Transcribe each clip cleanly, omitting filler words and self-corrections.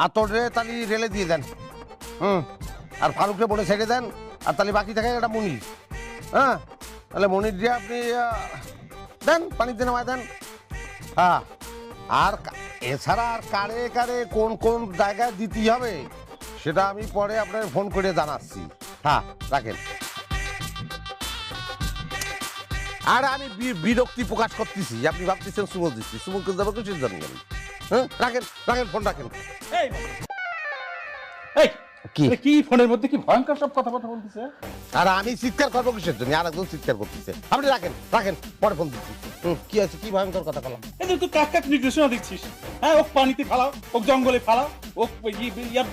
আর তোর রে তালি রেলে দিয়ে দেন। আর ফারুককে বলে ছেড়ে দেন। আর তাহলে বাকি থাকে একটা মনির। হ্যাঁ, তাহলে মনির দিয়ে আপনি দেন, পানিতে নামায় দেন। হ্যাঁ, আর এছাড়া আর কারে কারে কোন কোন জায়গায় দিতে হবে সেটা আমি পরে আপনার ফোন করে জানাচ্ছি। হ্যাঁ, রাখেন। আর আমি বিরক্তি প্রকাশ করতেছি, আপনি ভাবতেছেন সুমন দিচ্ছি, সুমনকে যাবো কিসের জন্য? হ্যাঁ, রাখেন রাখেন, ফোন রাখেন। কি ফোনের মধ্যে কি ভয়ঙ্কর সব কথা বলতেছে? আর আমি চিৎকার করবো কিসের জন্য? আর একজন চিৎকার করতেছে। আপনি রাখেন রাখেন, পরে ফোন দিচ্ছি। কি আছে, কি ভয়ঙ্কর কথা বললাম? এই যে তুই কাক কাক নির্দেশনা দিচ্ছিস। হ্যাঁ, ওক পানিতে ফালাও, ওক জঙ্গলে ফালাও, ওক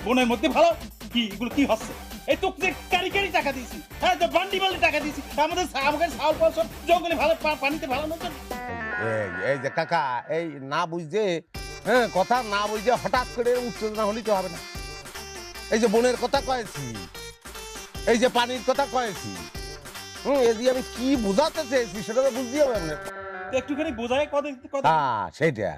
বনের মধ্যে ফালাও। কি এগুলো কি হচ্ছে? এই তো যে কারি টাকা দিয়েছি, হ্যাঁ, তো বান্ডি টাকা দিয়েছি, আমাদের ছাগল পাল সব জঙ্গলে ভালো পানিতে ফালানো। এই যে কাকা, এই না বুঝতে, হ্যাঁ, কথা না বুঝতে হঠাৎ করে উত্তেজনা হলেই তো হবে না। এই যে বনের কথা কয়েছি, এই যে পানির কথা কয়েছি, এই যে আমি কি বোঝাতে চেয়েছি সেটা তো বুঝতে হবে না। একটুখানি বোঝায় কথা। হ্যাঁ, সেইটা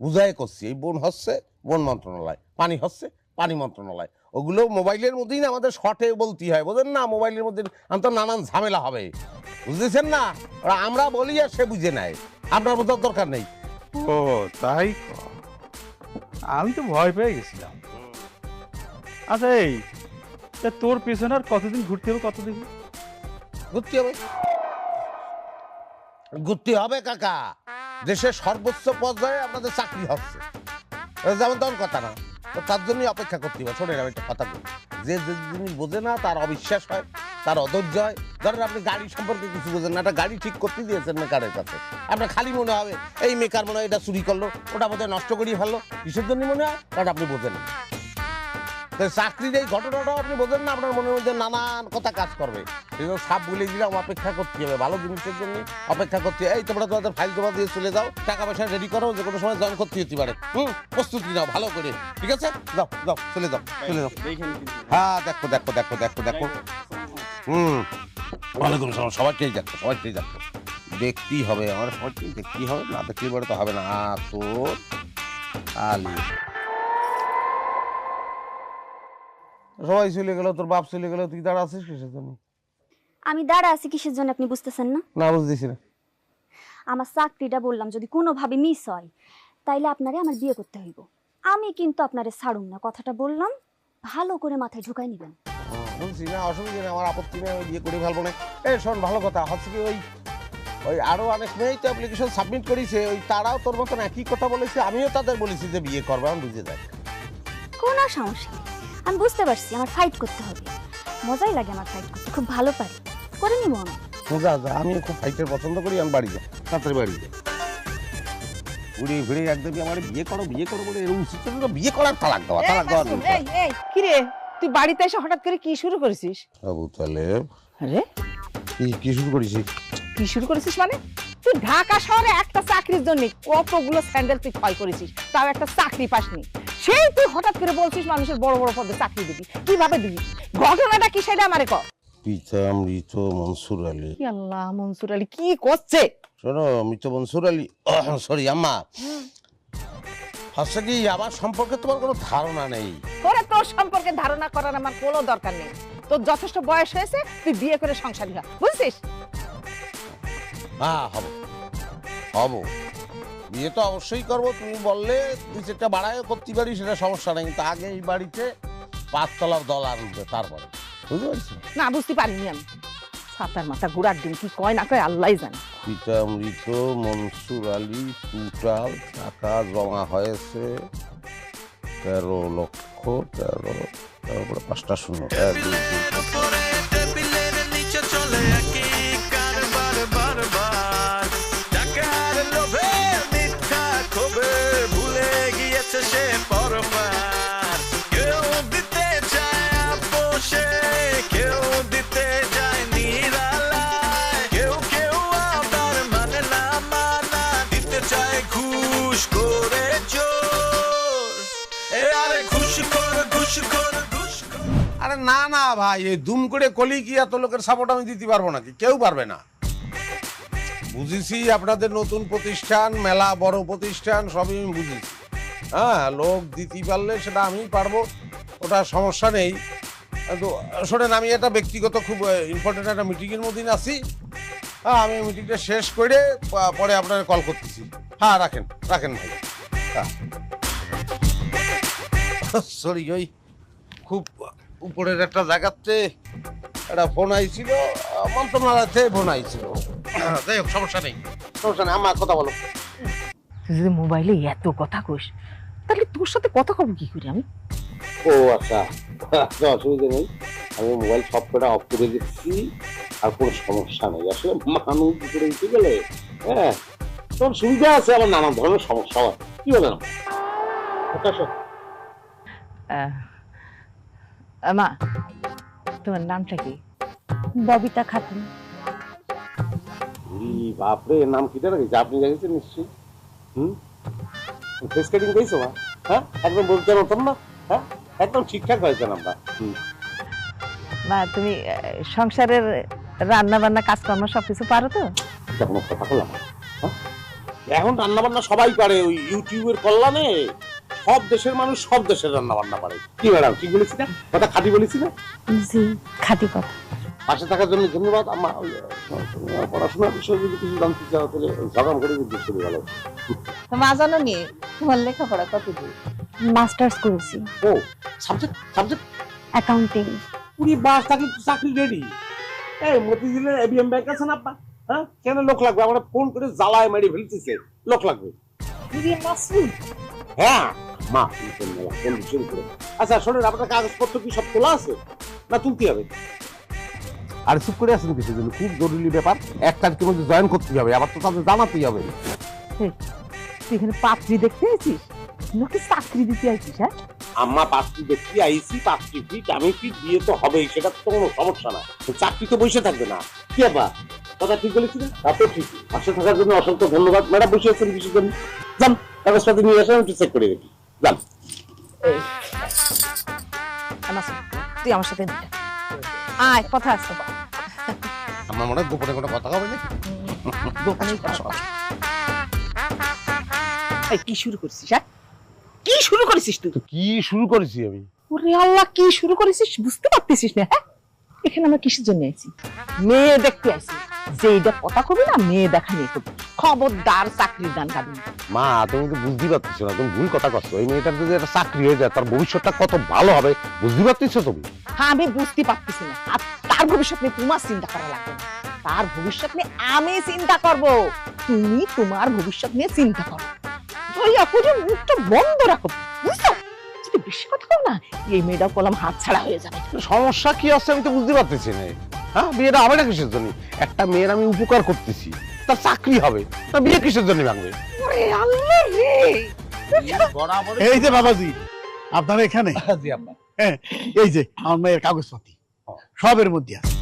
বুঝাই করছি। এই বন হচ্ছে বন মন্ত্রণালয়, পানি হচ্ছে পানি মন্ত্রণালয়। ওগুলো মোবাইলের মধ্যেই না আমাদের শর্টে বলতে হয়, বোঝেন না? মোবাইলের মধ্যে তো নানান ঝামেলা হবে, বুঝতেছেন না? আমরা বলি আর সে বুঝে নেয়, আপনার বোঝার দরকার নেই। ও তাই, আমি তো ভয় পেয়ে গেছিলাম। আচ্ছা, এই তোর পেছনে আর কতদিন ঘুরতে হবে? কতদিন ঘুরতে হবে? ঘুরতে হবে কাকা, দেশের সর্বোচ্চ পর্যায়ে আপনাদের চাকরি হচ্ছে, যেমন তেমন কথা না। তো তার জন্যই অপেক্ষা করতে হবে। শোনেন, আমি একটা কথা বলি, যে জিনিস বোঝে না তার অবিশ্বাস হয়, তার অধৈর্য হয়। ধরেন আপনি গাড়ি সম্পর্কে কিছু বোঝেন না, একটা গাড়ি ঠিক করতে দিয়েছেন মেকারের কাছে, আপনার খালি মনে হবে এই মেকার মনে হয় এটা চুরি করলো, ওটা বোধহয় নষ্ট করিয়ে ফেললো। কিসের জন্য মনে হয়? কারণ আপনি বোঝেন না। চাকরির এই ঘটনাটাও আপনি বোঝেন না, আপনার মনের মধ্যে নানান কথা কাজ করবে। সেগুলো সব বলে দিলাম, অপেক্ষা করতে হবে, ভালো জিনিসের জন্য অপেক্ষা করতে হবে। এই তোমরা তোমাদের ফাইল জমা দিয়ে চলে যাও, টাকা পয়সা রেডি করো, যে কোনো সময় জয়েন করতে হতে পারে। প্রস্তুতি নাও ভালো করে, ঠিক আছে? যাও যাও, চলে যাও চলে যাও। হ্যাঁ, দেখো দেখো দেখো দেখো দেখো। ওয়ালাইকুম সালাম। সবাইকেই যাচ্ছ, সবাইকেই যাচ্ছ, দেখতেই হবে, আমার সবাইকেই দেখতেই হবে, না দেখতে পারে তো হবে না। তোর আলি সবাই চলে গেল, তোর বাপ চলে গেল, তুই দাঁড়া আছিস কিসের জন্য? আমি দাঁড়া আছি কিসের জন্য আপনি বুঝতেছেন না? না, বুঝতেছি না। আমার চাকরিটা বললাম যদি কোনোভাবে মিস হয় তাইলে আপনারে আমার বিয়ে করতে হইব। আমি কিন্তু আপনারে ছাড়ুম না, কথাটা বললাম, ভালো করে মাথায় ঢুকাই নিবেন। বুঝছি না, অসুবিধা নেই, আমার আপত্তি নেই, আমি বিয়ে করে ফেলবো না। এই শোন, ভালো কথা হচ্ছে কি, ওই আরো অনেক মেয়েই তো অ্যাপ্লিকেশন সাবমিট করেছে, ওই তারাও তোর মতন একই কথা বলেছে, আমিও তাদের বলেছি যে বিয়ে করবে, আমি বুঝে যাই। কোনো সমস্যা নেই, আমি বুঝতে পারছি আমার ফাইট করতে হবে, মজাই লাগে আমার ফাইট করতে, খুব ভালো পারি, করে নিব আমি। যা যা, আমিও খুব ফাইটের পছন্দ করি, আমি বাড়ি যাই, তাড়াতাড়ি বাড়ি যাই। ঘুরে ঘুরে একদমই আমার বিয়ে করো বিয়ে করো বলে এরকম বিয়ে করার তালাক দেওয়া, তালাক দেওয়া। কি রে, তুই বাড়িতে এসে হঠাৎ করে কি শুরু করেছিস? আবু তালেব, আরে কি শুরু করেছিস? কি শুরু করেছিস মানে? তুই ঢাকা শহরে একটা চাকরির জন্য কতগুলো স্যান্ডেল তুই ক্ষয় করেছিস, তাও একটা চাকরি পাসনি। সেই তুই হঠাৎ করে বলছিস মানুষের বড় বড় পদে চাকরি দিবি, কিভাবে দিবি? ঘটনাটা কি সেটা আমারে কর। পিতা মৃত মনসুর আলী। আল্লাহ, মনসুর আলী কি করছে? শোনো, মৃত মনসুর আলী, সরি আম্মা, হচ্ছে কি আমার সম্পর্কে তোমার কোনো ধারণা নেই। তোর সম্পর্কে ধারণা করার আমার কোনো দরকার নেই। তোর যথেষ্ট বয়স হয়েছে, তুই বিয়ে করে সংসারী হ, বুঝছিস? হ্যাঁ, হব, বিয়ে তো অবশ্যই করবো। তুমি বললে দুই চারটা বাড়াইও করতে পারি, সেটা সমস্যা নেই, কিন্তু আগে এই বাড়িতে 5 তলার দল আনবে, তারপরে। বুঝতে পারছি না, বুঝতে পারিনি আমি। সাতার মাথা ঘুরার দিন কি কয় না কয় আল্লাহই জানে। পিতা মৃত মনসুর আলী, টোটাল টাকা জমা হয়েছে 13 লক্ষ 13, তারপরে 5টা শূন্য। সে পরমার কেউ দিতে চায় আপোষে, কেউ দিতে যায় নিরালায়, কেউ কেউ আবার মানে না মানা, দিতে চায় ঘুষ করে চোর। আরে ঘুষ কর ঘুষ কর ঘুষ কর। আরে না না ভাই, এই দুম করে কলি কি এত লোকের সাপোর্ট আমি দিতে পারবো নাকি? কেউ পারবে না। বুঝেছি আপনাদের নতুন প্রতিষ্ঠান, মেলা বড় প্রতিষ্ঠান, সবই আমি বুঝেছি, হ্যাঁ, লোক দিতে পারলে সেটা আমিই পারবো, ওটা সমস্যা নেই। কিন্তু শোনেন, আমি একটা ব্যক্তিগত খুব ইম্পর্টেন্ট একটা মিটিংয়ের মধ্যে আছি। হ্যাঁ, আমি মিটিংটা শেষ করে পরে আপনাকে কল করতেছি। হ্যাঁ, রাখেন রাখেন ভাই। হ্যাঁ, সরি, ওই খুব উপরের একটা জায়গাতে একটা ফোন আইছিল, মন্ত্রণালয় থেকে ফোন আইছিল। যাই হোক, সমস্যা নেই, সমস্যা নেই। আমার কথা বলো। তুই যদি মোবাইলে এত কথা কইস তাহলে তোর সাথে কথা কব কি করে আমি? ও আচ্ছা, অসুবিধা নেই, আমি মোবাইল সফটওয়্যারটা অফ করে দিচ্ছি, আর কোনো সমস্যা নেই। আসলে মানুষ ভিতরে উঠে গেলে হ্যাঁ তোর সুবিধা আছে, আবার নানান ধরনের সমস্যা হয়। কি বলেন মা, তোমার নামটা কি? ববিতা খাতুন। বাপরে, নাম কিটা রেখেছে? আপনি রেখেছেন নিশ্চয়ই। ফেস কাটিং দিয়েছো মা? হ্যাঁ, একদম বলতে নতুন না? হ্যাঁ, একদম ঠিকঠাক হয়েছে নামটা। মা, তুমি সংসারের রান্না বান্না কাজকর্ম সবকিছু পারো তো? কোনো কথা বললাম, এখন রান্না বান্না সবাই পারে, ওই ইউটিউবের কল্যাণে সব দেশের মানুষ সব দেশের রান্না বান্না পারে। কি ম্যাডাম, ঠিক বলেছি না? কথা খাঁটি বলেছি না? জি, খাঁটি কথা। পাশে থাকার জন্য ধন্যবাদ। আমার পড়াশোনার বিষয়ে যদি কিছু জানতে চাও তাহলে ঝগড়া করে কিন্তু শুরু গেল। মা, জানো নি তোমার লেখাপড়া কত দূর? মাস্টার্স করেছি। ও, সাবজেক্ট সাবজেক্ট অ্যাকাউন্টিং। পুরি বাস থাকলে তো চাকরি রেডি। এই মতিঝিলের এবিএম ব্যাংক আছে না আপা? হ্যাঁ, কেন লোক লাগবে? আমরা ফোন করে জ্বালায় মেরে ফেলতেছে, লোক লাগবে। হ্যাঁ মা, ফোন শুরু করে। আচ্ছা শোনেন, আপনার কাগজপত্র কি সব তোলা আছে না তুলতে হবে? আর চুপ করে আছেন কিছু জন্য, খুব জরুরি ব্যাপার, 1 তারিখের মধ্যে জয়েন করতে হবে, আবার তো তাদের জানাতেই হবে। তুই এখানে পাত্রী দেখতে আইছিস নাকি চাকরি দিতে আইছিস? হ্যাঁ, আম্মা, পাত্রী দেখি আইসি, পাত্রী ফিট আমি ফিট, বিয়ে তো হবেই, সেটা তো কোনো সমস্যা না। চাকরি তো বসে থাকবে না। কি আপা, কথা ঠিক বলেছি না? তা তো ঠিক। পাশে থাকার জন্য অসংখ্য ধন্যবাদ। ম্যাডাম বসে আছেন কিছু জন্য, যান কাগজপাতি নিয়ে আসেন, একটু চেক করে দেখি। যান। তুই আমার সাথে আয়, কথা আছে। আমার মনে হয় গোপনে কোনো কথা হবে না। কি শুরু করছিস? হ্যাঁ, কি শুরু করেছিস তুই? কি শুরু করেছি আমি? ওরে আল্লাহ, কি শুরু করেছিস বুঝতে পারতেছিস না? হ্যাঁ, এখানে আমরা কিসের জন্য আইছি? মেয়ে দেখতে আইছি। যেইটা কথা কবি না, মেয়ে দেখা নিয়ে কবি। খবরদার চাকরির দান কাবি না। মা, তুমি তো বুঝতে পারতেছো না, তুমি ভুল কথা করছো। এই মেয়েটার যদি একটা চাকরি হয়ে যায়, তার ভবিষ্যৎটা কত ভালো হবে বুঝতে পারতেছো তুমি? হ্যাঁ, আমি বুঝতে পারতেছি না। আর তার ভবিষ্যৎ নিয়ে তোমার চিন্তা করা লাগবে না, তার ভবিষ্যৎ নিয়ে আমি চিন্তা করব। তুমি তোমার ভবিষ্যৎ নিয়ে চিন্তা করো, দয়া করে মুখটা বন্ধ রাখো, বুঝছো? যদি বেশি কথা কও না, এই মেয়েটাও কলম হাত ছাড়া হয়ে যাবে। সমস্যা কি আছে আমি তো বুঝতে পারতেছি না। হ্যাঁ, বিয়েটা হবে না কিসের জন্য? একটা মেয়ের আমি উপকার করতেছি, তার চাকরি হবে, তার বিয়ে কিসের জন্য ভাঙবে? ওরে আল্লাহ রে! এই যে বাবাজি, আপনার এখানে জি আব্বা। হ্যাঁ, এই যে আমার মেয়ের কাগজপাতি সবের মধ্যে আছে।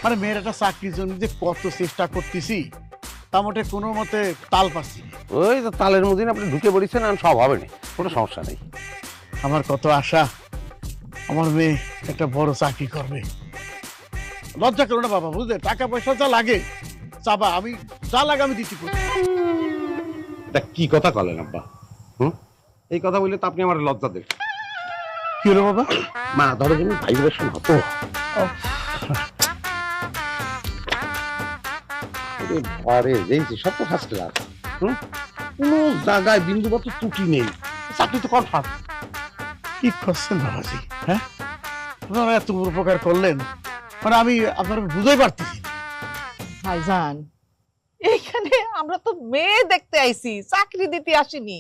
মানে মেয়ের একটা চাকরির জন্য যে কত চেষ্টা করতেছি, তা মোটে কোনো মতে তাল পাচ্ছি না। ওই তো তালের মধ্যে আপনি ঢুকে পড়েছেন, আর সব হবে না, কোনো সমস্যা নেই। আমার কত আশা আমার মেয়ে একটা বড় চাকরি করবে। লজ্জা করো না বাবা, বুঝলে? টাকা পয়সা যা লাগে চাবা, আমি যা লাগে আমি দিতে পারি। এটা কি কথা বলেন আব্বা? এই কথা বললে তো আপনি আমার লজ্জা দেন। কি হলো বাবা? মা, ধরো তুমি ভাইব্রেশন হতো। আরে দেখছি সব তো ফার্স্ট ক্লাস, কোনো জায়গায় বিন্দুমাত্র ত্রুটি নেই, চাকরি তো কনফার্ম। কি করছেন বাবাজি? হ্যাঁ, আপনারা এত উপকার করলেন, মানে আমি আপনার বুঝাই পারতেছি না। ভাইজান, এইখানে আমরা তো মেয়ে দেখতে আইছি, চাকরি দিতে আসিনি।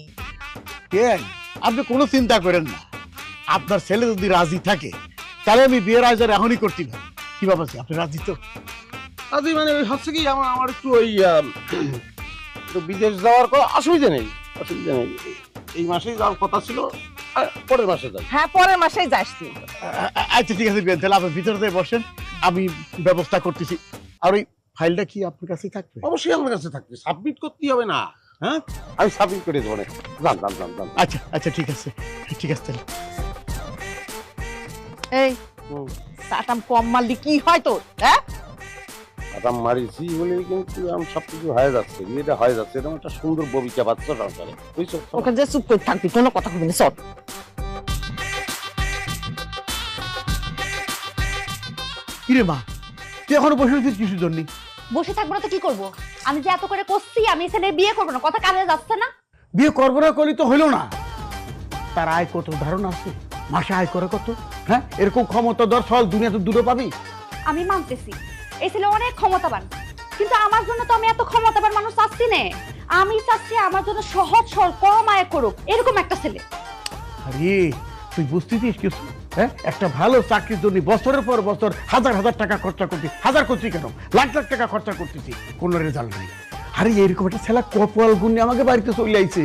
কেন আপনি কোনো চিন্তা করেন না, আপনার ছেলে যদি রাজি থাকে তাহলে আমি বিয়ের আয়োজন এখনই করতে পারি। কি বাবাজি, আপনি রাজি তো? আদি মানে হচ্ছে কি, আমার একটু ওই বিদেশ যাওয়ার কোনো অসুবিধা নেই, অসুবিধা নেই। এই মাসেই যাওয়ার কথা ছিল, পরের মাসে যাই। হ্যাঁ, পরের মাসেই যাস তুই। আচ্ছা ঠিক আছে, বিয়ে, তাহলে আপনি ভিতরে দিয়ে বসেন, আমি ব্যবস্থা করতেছি। আর ওই ফাইলটা কি আপনার কাছেই থাকবে? অবশ্যই আমার কাছে থাকবে, সাবমিট করতেই হবে না? হ্যাঁ, আমি সাবমিট করে দেবো না। যান যান যান যান। আচ্ছা আচ্ছা ঠিক আছে, ঠিক আছে তাহলে। এই সাটাম কম মারলি কি হয় তোর? হ্যাঁ, হাতাম মারিছি বলেই কিন্তু আমি সবকিছু হয়ে যাচ্ছে, বিয়েটা হয়ে যাচ্ছে, এরকম একটা সুন্দর ববিকা বাচ্চা সংসারে, বুঝছো? ওখানে যে চুপ করে থাকবি, কোনো কথা কবি না, চল। কিরে মা, তুই এখনো বসে রয়েছিস কিছুর জন্য? বসে থাকবো না তো কি করবো? আমি যে এত করে করছি আমি এখানে বিয়ে করবো না, কথা কানে যাচ্ছে না? বিয়ে করবো না করলি তো হইলো না। তার আয় কত ধারণা আছে? মাসে আয় করে কত? হ্যাঁ, এরকম ক্ষমতা দর ফল দুনিয়াতে দুটো পাবি? আমি মানতেছি এই ছেলে অনেক ক্ষমতাবান, কিন্তু আমার জন্য তো আমি এত ক্ষমতাবান মানুষ চাচ্ছি না। আমি চাচ্ছি আমার জন্য সহজ সরল কম আয় করুক এরকম একটা ছেলে। আরে তুই বুঝতেছিস কিছু? হ্যাঁ, একটা ভালো চাকরির জন্য বছরের পর বছর হাজার হাজার টাকা খরচা করছি, হাজার করছি কেন, লাখ লাখ টাকা খরচা করতেছি, কোনো রেজাল্ট নেই। আরে এরকম একটা ছেলে কপাল গুণে আমাকে বাড়িতে চলে আইছে।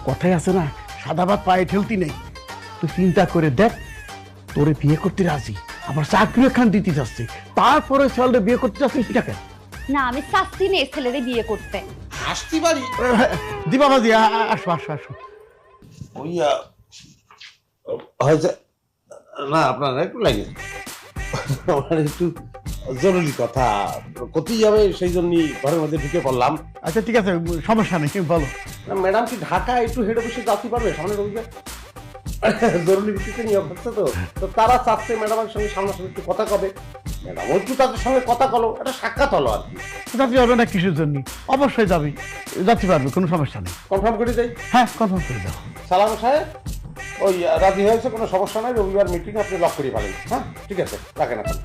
কথাই আছে না, সাদা ভাত পায়ে ঠেলতি নেই। তুই চিন্তা করে দেখ, তোরে বিয়ে করতে রাজি, আমার চাকরি এখান দিতে যাচ্ছে, তারপরে ছেলে বিয়ে করতে যাচ্ছে সেটা কেন? না, আমি চাচ্ছি না এই ছেলেরে বিয়ে করতে। আসতে পারি? দিবা বাজি, আসো আসো আসো। ওইয়া হয়েছে না, আপনার একটু লাগে, আমার একটু জরুরি কথা করতেই হবে, সেই জন্যই ঘরের মধ্যে ঢুকে পড়লাম। আচ্ছা ঠিক আছে, সমস্যা নেই, বলো। ম্যাডাম কি ঢাকা একটু হেড অফিসে যাতে পারবে সামনে রবিবার? জরুরি ভিত্তিতে নিয়োগ হচ্ছে তো, তো তারা চাচ্ছে ম্যাডামের সঙ্গে সামনাসামনি একটু কথা কবে। ম্যাডাম একটু তাদের সঙ্গে কথা কলো, একটা সাক্ষাৎ হলো আর কি। যাতে পারবে না কিসের জন্য? অবশ্যই যাবি, যাতে পারবে, কোনো সমস্যা নেই। কনফার্ম করে যাই? হ্যাঁ, কনফার্ম করে দাও। সালাম সাহেব, ওই রাজি হয়েছে, কোনো সমস্যা নাই, রবিবার মিটিং আপনি লক করে পারেন। হ্যাঁ ঠিক আছে, রাখেন এখন।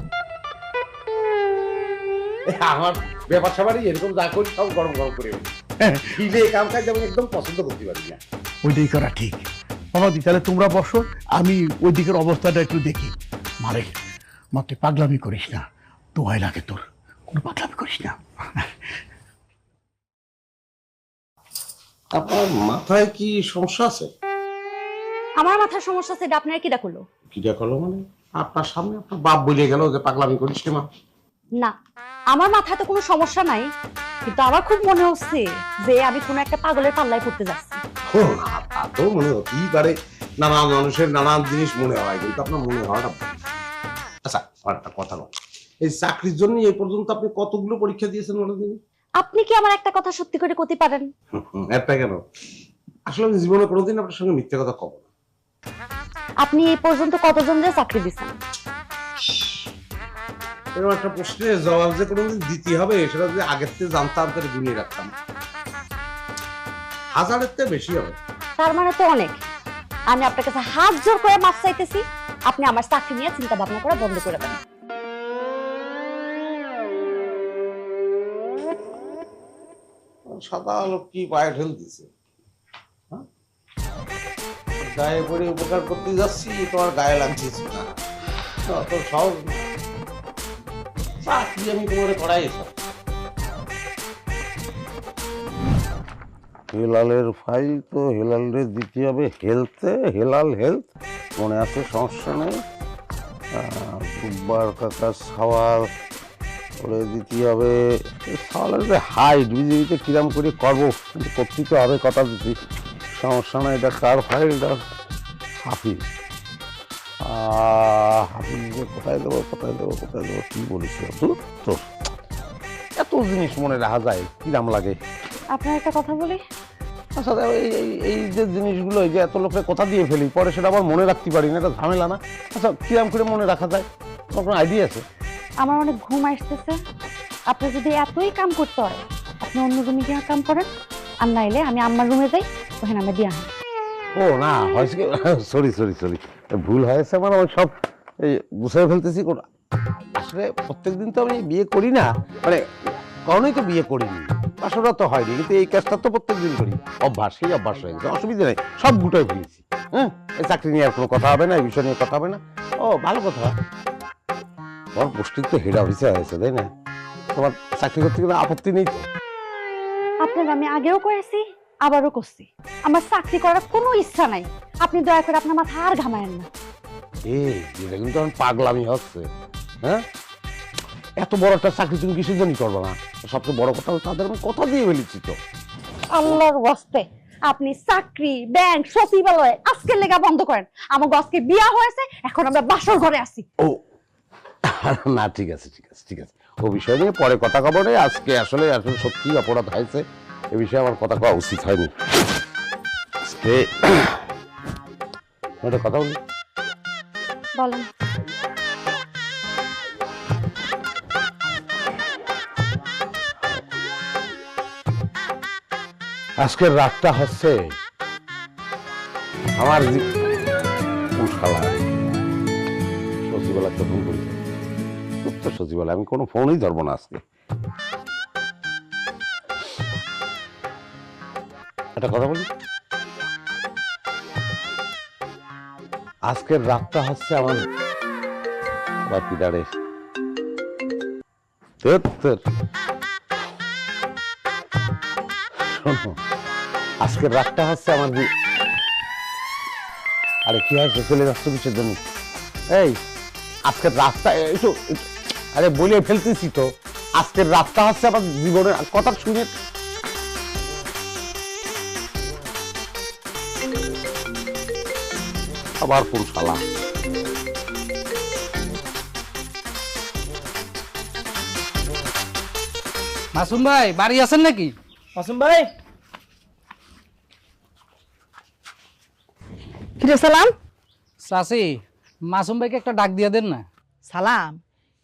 আমার ব্যাপার স্যাপারই এরকম, যা করি সব গরম গরম করে দিলে কাম কাজ আমি একদম পছন্দ করতে পারি না। ওইটাই করা ঠিক। বাবাদি তাহলে তোমরা বসো, আমি ওই দিকের অবস্থাটা একটু দেখি। মারে মতে পাগলামি করিস না, দোহাই লাগে তোর, কোনো পাগলামি করিস না। আপনার মাথায় কি সমস্যা আছে? আমার মাথার সমস্যা সেটা আপনার কি ডাকলো? কি দেখালো মানে? আপনার সামনে আপনার বাপ বলে গেল যে পাগলামি করিস না। না, আমার মাথায় তো কোনো সমস্যা নাই, কিন্তু আমার খুব মনে হচ্ছে যে আমি কোনো একটা পাগলের পাল্লায় পড়তে যাচ্ছি। ও না, তা তো মনে হতেই পারে, নানান মানুষের নানান জিনিস মনে হয়, কিন্তু আপনার মনে হওয়াটা ভুল। আচ্ছা, আর একটা কথা বল, এই চাকরির জন্য এই পর্যন্ত আপনি কতগুলো পরীক্ষা দিয়েছেন বলে দিন? আপনি কি আমার একটা কথা সত্যি করে করতে পারেন? একটা কেন, আসলে আমি জীবনে কোনোদিন আপনার সঙ্গে মিথ্যে কথা কব না। আপনি এই পর্যন্ত কতজনদের চাকরি দিচ্ছেন? এরকম একটা প্রশ্নের জবাব যে কোনোদিন দিতে হবে সেটা যদি আগের থেকে জানতাম তাহলে গুলিয়ে রাখতাম, হাজারের থেকে বেশি হবে। তার মানে তো অনেক। আমি আপনার কাছে হাত জোর করে মাপ চাইতেছি, আপনি আমার চাকরি নিয়ে চিন্তা ভাবনা করা বন্ধ করে দেন। সাদা লোক কি পায়ে ঠেল দিছে, গায়ে পড়ে উপকার করতে যাচ্ছি, তোমার গায়ে লাগতেছে না, তোর সহজ চাকরি আমি তোমার করাই। হেলালের ফাইল তো হেলালের দিতে হবে হেলথে, হেলাল হেলথ মনে আছে, সমস্যা নেই। দুব্বার কাকা সাওয়াল করে দিতে হবে, সাওয়ালের যে হাইট বিজেপিতে কিরাম করে করবো, কিন্তু করতে তো হবে, কথা দিচ্ছি, সমস্যা নাই। এটা কার ফাইল? এটা হাফিজ। হাফিজকে কোথায় দেবো কোথায় দেবো কোথায় দেবো কি বলিস তো, এত জিনিস মনে রাখা যায়, কিরাম লাগে। আপনার একটা কথা বলি। আচ্ছা, এই যে জিনিসগুলো, এই যে এত লোকের কথা দিয়ে ফেলি, পরে সেটা আবার মনে রাখতে পারি না, এটা ঝামেলা না? আচ্ছা, কিরাম করে মনে রাখা যায়, কোনো আইডিয়া আছে? আমার অনেক ঘুম আসতেছে, আপনি যদি এতই কাম করতে হয় আপনি অন্য রুমে গিয়ে কাম করেন, আর নাইলে আমি আম্মার রুমে যাই, ওখানে আমি দিয়ে আনি। ও না, হয়েছে কি, সরি সরি সরি, ভুল হয়েছে আমার, আমি সব এই গুছিয়ে ফেলতেছি। আসলে প্রত্যেকদিন তো আমি বিয়ে করি না, মানে কখনোই তো বিয়ে করিনি, আসলে তো হয়নি, কিন্তু এই কাজটা তো প্রত্যেকদিন করি, অভ্যাস, সেই অভ্যাস হয়ে গেছে, অসুবিধা নেই, সব গুটাই ফেলেছি। হ্যাঁ, এই চাকরি নিয়ে আর কোনো কথা হবে না, এই বিষয় নিয়ে কথা হবে না। ও ভালো কথা, তোমার পোস্টিং তো হেড অফিসে হয়েছে, তাই না? তোমার চাকরি করতে গেলে আপত্তি নেই তো? আপনার আমি আগেও করেছি, আবারও করছি, আমার চাকরি করার কোনো ইচ্ছা নাই, আপনি দয়া করে আপনার মাথা আর ঘামায়েন না। এটা কিন্তু আমার পাগলামি হচ্ছে। হ্যাঁ, এত বড় একটা চাকরি তুমি কিসের জন্য করবে না? সবচেয়ে বড় কথা হলো তাদের আমি কথা দিয়ে ফেলেছি তো। আল্লাহর ওয়াস্তে আপনি চাকরি, ব্যাংক, সচিবালয় আজকের লেগা বন্ধ করেন। আমার আজকে বিয়া হয়েছে, এখন আমরা বাসর ঘরে আছি। ও না, ঠিক আছে ঠিক আছে ঠিক আছে, ও বিষয় নিয়ে পরে কথা কব রে। আজকে আসলে আসলে সত্যি অপরাধ হয়েছে, এ বিষয়ে আমার কথা কওয়া উচিত হয়নি। আজকে একটা কথা বলি। বলেন। আজকের রাতটা হচ্ছে আমার সচিবালয় তো ফোন করেছে, উত্তর সচিবালয়। আমি কোনো ফোনই ধরবো না আজকে। একটা কথা বলি, আজকের রাতটা হচ্ছে আমার পিতারে। শোনো, আজকের রাতটা হচ্ছে আমার আরে কি হয়েছে, চলে যাচ্ছ কিসের জন্য? এই আজকের রাতটা একটু আরে বলে ফেলতেছি তো, আজকের রাতটা হচ্ছে আমার জীবনের কথা শুনে। আবার কোন শালা? মাসুম ভাই বাড়ি আছেন নাকি? মাসুম ভাই, কিরে সালাম? চাচি, মাসুম ভাইকে একটা ডাক দিয়ে দেন না। সালাম,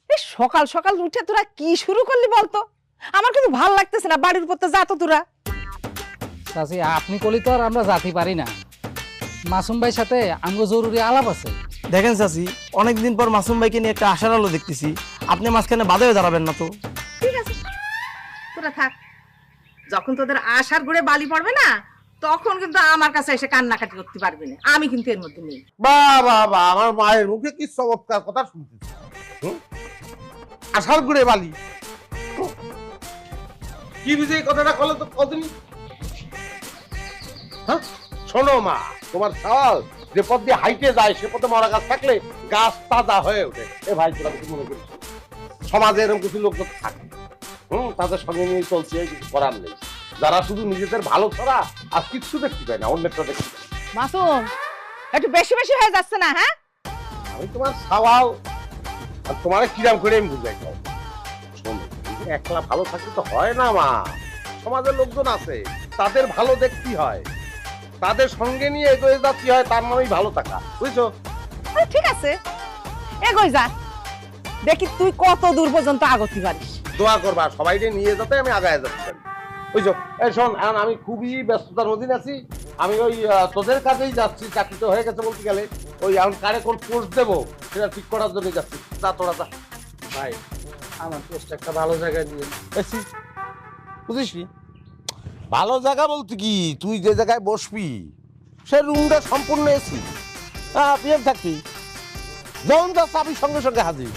এই সকাল সকাল উঠে তোরা কি শুরু করলি বলতো? আমার কিন্তু ভাল লাগতেছে না, বাড়ির উপর তো যা তো তোরা। চাচি, আপনি কলি তো আর আমরা যাতে পারি না। মাসুম ভাইয়ের সাথে আমগো জরুরি আলাপ আছে। দেখেন চাচি, অনেকদিন পর মাসুম ভাইকে নিয়ে একটা আশার আলো দেখতেছি, আপনি মাঝখানে বাধা হয়ে দাঁড়াবেন না তো? ঠিক আছে, তোরা থাক। যখন তোদের আশার ঘুরে বালি পড়বে না, তখন কিন্তু আমার কাছে এসে কান্নাকাটি করতে পারবি না। আমি কিন্তু এর মধ্যে নেই। বাবা, আমার মায়ের মুখে কি চমৎকার কথা শুনতেছি। আশার ঘুরে বালি, কি বুঝে এই কথাটা কলে তো কদিনই। হ্যাঁ শোনো মা, তোমার সওয়াল যে পথ দিয়ে হাইটে যায় সে পথে মরা গাছ থাকলে গাছ তাজা হয়ে ওঠে। এ ভাই, তোরা কিছু মনে করিস না। সমাজে এরকম কিছু লোক থাকে, তাদের সঙ্গে নিয়ে চলছে, কিছু করার নেই। যারা শুধু নিজেদের ভালো ছাড়া আর কিছু দেখতে পায় না, অন্যটা দেখতে পায়। মাসুম, একটু বেশি বেশি হয়ে যাচ্ছে না? হ্যাঁ, আমি তোমার সওয়াল আর তোমার কিরাম করে আমি বুঝাই দাও। শোনো, একলা ভালো থাকলে তো হয় না মা। সমাজের লোকজন আছে, তাদের ভালো দেখতে হয়, তাদের সঙ্গে নিয়ে এগোয়ে যাচ্ছি হয়, তার নামেই ভালো থাকা, বুঝছো? ঠিক আছে, এগোই যা, দেখি তুই কত দূর পর্যন্ত আগতি পারিস। দোয়া করবা সবাইকে নিয়ে যাতে আমি আগায় যেতে পারি, বুঝছো? এই শোন, এখন আমি খুবই ব্যস্ততার মধ্যে আছি। আমি ওই তোদের কাছেই যাচ্ছি, চাকরি তো হয়ে গেছে বলতে গেলে। ওই এখন কারে কোন পোস্ট দেবো সেটা ঠিক করার জন্য যাচ্ছি। যা তোরা যা। ভাই, আমার পোস্ট একটা ভালো জায়গায় দিয়ে এসি, বুঝিসনি? ভালো জায়গা বলতে কি, তুই যে জায়গায় বসবি সে রুমটা সম্পূর্ণ এসি। পিএম থাকবি, যখন যা চাবি সঙ্গে সঙ্গে হাজির।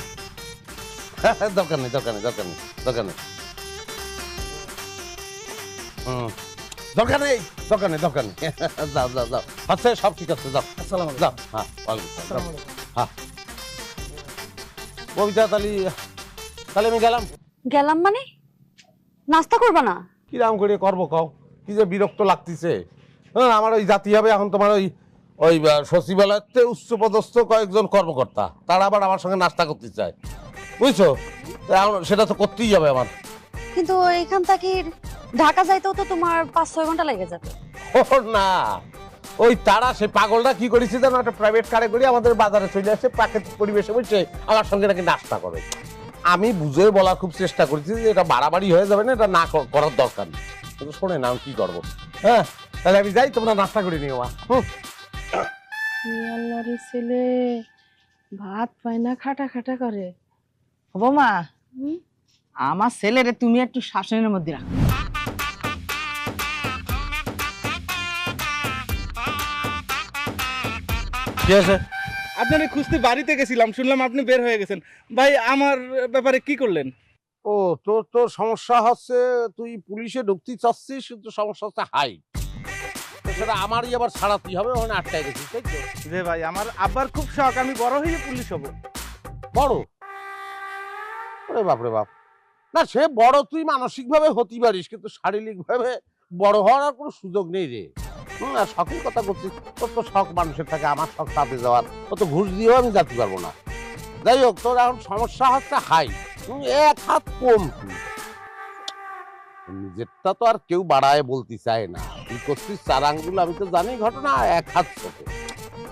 দরকার নেই, দরকার নেই, দরকার নেই, দরকার নেই। দরকার নেই, দরকার নেই, দরকার নেই। যাও যাও যাও, আচ্ছা সব ঠিক আছে, যাও। আসসালামু যাও। হ্যাঁ, হ্যাঁ। কবিতা, তাহলে আমি গেলাম। গেলাম মানে? নাস্তা করবা না? কিরাম করে করবো কও? কি যে বিরক্ত লাগতেছে। হ্যাঁ, আমার ওই জাতি হবে এখন তোমার ওই ওই সচিবালয়তে উচ্চপদস্থ কয়েকজন কর্মকর্তা, তারা আবার আমার সঙ্গে নাস্তা করতে চায়, বুঝছো? সেটা তো করতেই হবে আমার। কিন্তু এখান থেকে ঢাকা যাইতেও তো তোমার 5-6 ঘন্টা লেগে যাবে। ও না, ওই তারা সে পাগলটা কি করেছে যেন, একটা প্রাইভেট কারে করে আমাদের বাজারে চলে আসে, প্রাকৃতিক পরিবেশে বসে আমার সঙ্গে নাকি নাস্তা করে। আমি বুঝে বলার খুব চেষ্টা করেছি যে এটা বাড়াবাড়ি হয়ে যাবে না, এটা না করার দরকার নেই। কিন্তু শোনে না, আমি কি করবো? হ্যাঁ, তাহলে আমি যাই, তোমরা নাস্তা করে নিও। আল্লাহর ছেলে ভাত পায় না, খাটা খাটা করে। বৌমা, আমার ছেলেরে তুমি একটু শাসনের মধ্যে রাখো। কি আছে? আপনার খুঁজতে বাড়িতে গেছিলাম, শুনলাম আপনি বের হয়ে গেছেন। ভাই, আমার ব্যাপারে কি করলেন? ও, তোর সমস্যা হচ্ছে তুই পুলিশে ঢুকতে চাচ্ছিস, কিন্তু সমস্যা হচ্ছে হাইট। সেটা আমারই আবার ছাড়াতেই হবে, ওখানে আটকায় গেছিস, তাই তো? রে ভাই, আমার আব্বার খুব শখ আমি বড় হয়ে পুলিশ হব। বড়? ওরে বাপ রে বাপ, না সে বড় তুই মানসিক ভাবে হতে পারিস, কিন্তু শারীরিক ভাবে বড় হওয়ার আর কোনো সুযোগ নেই রে। আর শখের কথা করছিস, তোর তো শখ মানুষের থাকে, আমার শখ তাতে যাওয়ার, ও তো ঘুষ দিয়েও আমি যেতে পারবো না। যাই হোক, তোর এখন সমস্যা হচ্ছে হাইট। এক হাত কম কি? নিজেরটা তো আর কেউ বাড়ায় বলতে চায় না। তুই করছিস 4 আঙ্গুল, আমি তো জানি ঘটনা, এক হাত ছোট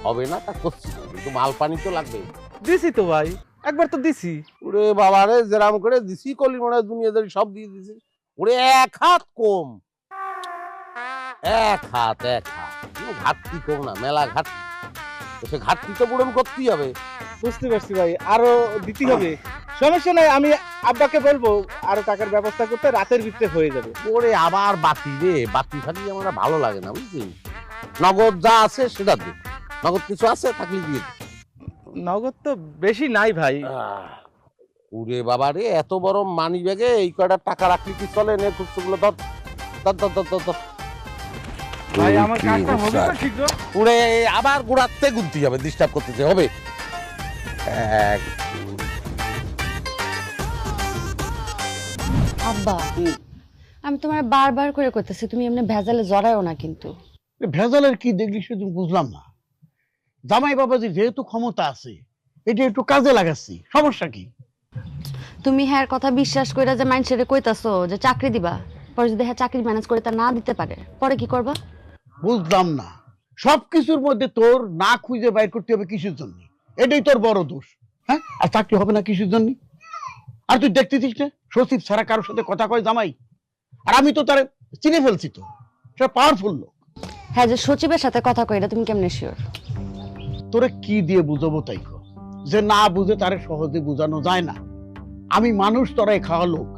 হবে না, তা করছিস না। কিন্তু মাল পানি তো লাগবে। দিছি তো ভাই, একবার তো দিছি। ওরে বাবারে, যেরাম করে দিছি কলি মনে হয় দুনিয়াদারি সব দিয়ে দিছি। ওরে এক হাত কম, এক হাত কোনো ঘাটতি কম না, মেলা ঘাটতি। তো সে ঘাটতি তো পূরণ করতেই হবে। বুঝতে পারছি ভাই, আরো দিতে হবে। সমস্যা নাই, আমি আব্বাকে বলবো আরো টাকার ব্যবস্থা করতে, রাতের ভিতরে হয়ে যাবে। ওরে আবার বাতি রে, বাতি ফাটি আমার ভালো লাগে না, বুঝছিস? নগদ যা আছে সেটা দে, নগদ কিছু আছে থাকলে দিয়ে দে। নগদ তো বেশি নাই ভাই। ওরে বাবা রে, এত বড় মানি ব্যাগে এই কয়টা টাকা রাখলি কি চলে? নে খুচরোগুলো ধর ধর ধর ধর ধর ধর। ভাই আমার কাজটা হবে তো শীঘ্র। ওরে আবার গোড়াতে গুনতে হবে, ডিস্টার্ব করতেছে হবে। এক, আব্বা আমি তোমার বারবার করে করতেছি, তুমি এমনি ভেজালে জড়ায়ও না কিন্তু। ভেজালের কি দেখলি সে তুমি বুঝলাম না। জামাই বাবাজির যেহেতু ক্ষমতা আছে, এটা একটু কাজে লাগাচ্ছি, সমস্যা কি? তুমি হ্যাঁ কথা বিশ্বাস কইরা যে মাইন্ডসেটে কইতাছো যে চাকরি দিবা, পরে যদি হ্যাঁ চাকরি ম্যানেজ করে তা না দিতে পারে, পরে কি করবা? বুঝলাম না, সবকিছুর মধ্যে তোর না খুঁজে বাইর করতে হবে কিসের জন্য? এটাই তোর বড় দোষ। হ্যাঁ, আর চাকরি হবে না কিসের জন্য? আর তুই দেখতেছিস না সচিব ছাড়া কারোর সাথে কথা কয় জামাই? আর আমি তো তার চিনে ফেলছি, তো সে পাওয়ারফুল লোক। হ্যাঁ, যে সচিবের সাথে কথা কইরা তুমি কেমনে শিওর? তোরে কি দিয়ে বুঝাবো তাই কর, যে না বুঝে তারে সহজে বুঝানো যায় না। আমি মানুষ, তোরাই খাওয়া লোক,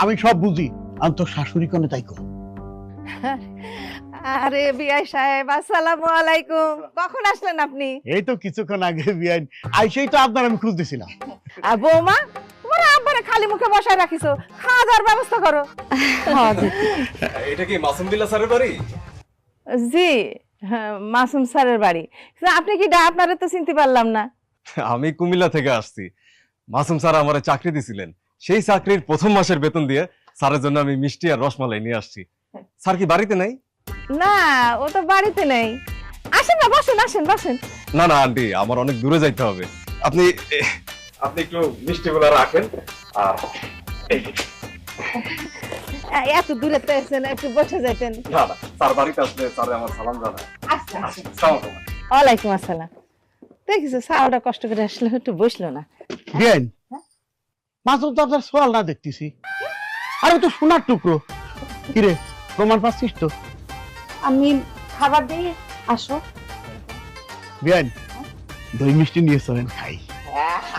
আমি সব বুঝি। আমি তোর শাশুড়ি কোনে তাই কর। আরে বিআই সাহেব, আসসালামু আলাইকুম। কখন আসলেন আপনি? এই তো কিছুক্ষণ আগে বিয়ান আইসেই তো আপনার আমি খুঁজতেছিলাম। আর বৌমা, তোমার আব্বারে খালি মুখে বসায় রাখিছো, খাওয়া দাওয়ার ব্যবস্থা করো। এটা কি মাসুম বিল্লাহ স্যারের বাড়ি? জি, হ্যাঁ, মাসুম স্যারের বাড়ি। কিন্তু আপনি কি আপনারে তো চিনতে পারলাম না। আমি কুমিল্লা থেকে আসছি। মাসুম স্যার আমারে চাকরি দিছিলেন, সেই চাকরির প্রথম মাসের বেতন দিয়ে স্যারের জন্য আমি মিষ্টি আর রসমালাই নিয়ে আসছি। স্যার কি বাড়িতে নাই? না, ও তো বাড়িতে নেই। আসেন না, বসেন, আসেন বসেন। না না আন্টি, আমার অনেক দূরে যাইতে হবে। আপনি আপনি একটু মিষ্টিগুলো রাখেন। আর এত দূরে তো এসেছেন, একটু বসে যাইতেন। না না, স্যার বাড়িতে আসলে স্যার আমার সালাম জানায়। আচ্ছা, আসসালামু আলাইকুম। ওয়ালাইকুম আসসালাম। দেখিস স্যারটা কষ্ট করে আসলো, একটু বসলো না। বিয়ান মাত্র তো আপনার সোয়াল না দেখতেছি, আর তো সোনার টুকরো। কিরে, প্রমাণ পাচ্ছিস তো? আমি খাবার দিয়ে আসো। বিয়ান দই মিষ্টি নিয়ে চলেন খাই।